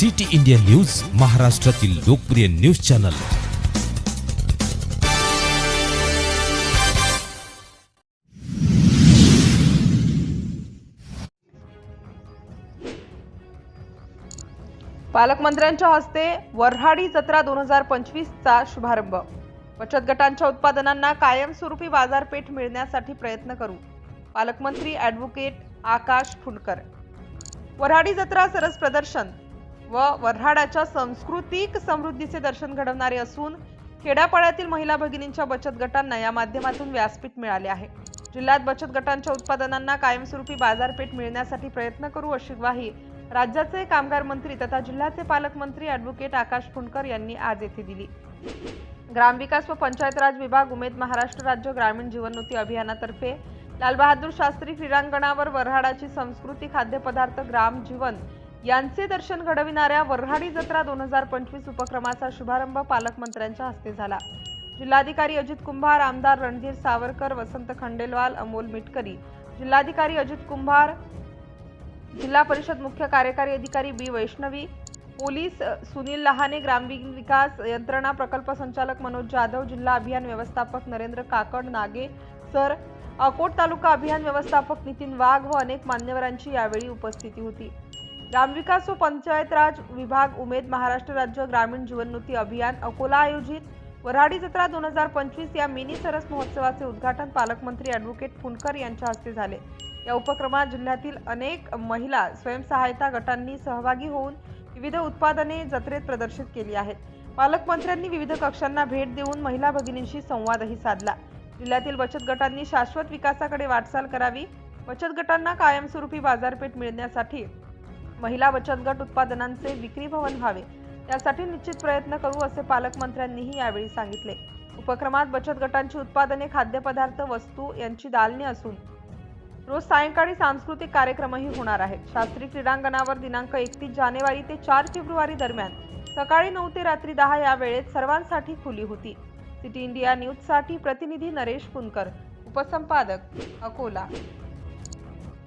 City India news, महाराष्ट्रातील लोकप्रिय news channel. पालकमंत्र्यांच्या हस्ते वऱ्हाडी जत्रा 2025 चा शुभारंभ। बचत गटांच्या उत्पादनांना कायमस्वरूपी बाजारपेठ मिळण्यासाठी प्रयत्न करू, पालकमंत्री ॲडव्होकेट आकाश फुंडकर। वऱ्हाडी जत्रा सरस प्रदर्शन व वऱ्हाडाच्या सांस्कृतिक समृद्धीचे दर्शन घडवणारे असून खेड्यापाड्यातील महिला भगिनींच्या बचत गटांना या माध्यमातून व्यासपीठ मिळाले आहे। जिल्ह्यात बचत गटांच्या उत्पादनांना कायमस्वरूपी बाजारपेठ मिळण्यासाठी प्रयत्न करू अशी ग्वाही राज्याचे कामगार मंत्री तथा जिल्ह्याचे पालकमंत्री ॲडव्होकेट आकाश फुंडकर यांनी आज येथे दिली। ग्रामविकास व पंचायत राज विभाग, उमेद महाराष्ट्र राज्य ग्रामीण जीवनोन्नती अभियानातर्फे लाल बहादूर शास्त्री क्रीडांगणावर वऱ्हाडाची संस्कृती, खाद्यपदार्थ, ग्राम जीवन यांचे दर्शन घडविणाऱ्या वऱ्हाडी जत्रा 2025 उपक्रमाचा शुभारंभ पालकमंत्र्यांच्या हस्ते झाला। जिल्हाधिकारी अजित कुंभार, आमदार रणधीर सावरकर, वसंत खंडेलवाल, अमोल मिटकरी, जिल्हाधिकारी अजित कुंभार, जिल्हा परिषद मुख्य कार्यकारी अधिकारी बी वैष्णवी, पोलीस सुनील लहाने, ग्रामविकास यंत्रणा प्रकल्प संचालक मनोज जाधव, जिल्हा अभियान व्यवस्थापक नरेंद्र काकड नागे सर, अकोट तालुका अभियान व्यवस्थापक नितीन वाघ व अनेक मान्यवरांची यावेळी उपस्थिती होती। ग्रामविकास व पंचायत राज विभाग, उमेद महाराष्ट्र राज्य ग्रामीण जीवनोन्नती अभियान अकोला आयोजित वऱ्हाडी जत्रा 2025 या मिनी सरस महोत्सवाचे उद्घाटन पालकमंत्री ॲडव्होकेट फुंडकर यांच्या हस्ते झाले। या उपक्रमात जिल्ह्यातील अनेक महिला स्वयंसहायता गटांनी सहभागी होऊन विविध उत्पादने जत्रेत प्रदर्शित केली आहेत। पालकमंत्र्यांनी विविध कक्षांना भेट देऊन महिला भगिनींशी संवादही साधला। जिल्ह्यातील बचत गटांनी शाश्वत विकासाकडे वाटचाल करावी, बचत गटांना कायमस्वरूपी बाजारपेठ मिळण्यासाठी महिला बचत गट उत्पादनांचे विक्री भवन व्हावे, त्यासाठी निश्चित प्रयत्न करू असे पालकमंत्र्यांनीही यावेळी सांगितले। उपक्रमात बचत गटांची उत्पादने, खाद्यपदार्थ, वस्तू यांची दालने असून रोज सायंकाळी सांस्कृतिक कार्यक्रमही होणार आहेत। शास्त्री क्रीडांगणावर दिनांक 31 जानेवारी ते 4 फेब्रुवारी दरम्यान सकाळी 9 ते रात्री 10 या वेळेत सर्वांसाठी खुली होती। सिटी इंडिया न्यूज साठी प्रतिनिधी नरेश पुनकर, उपसंपादक अकोला।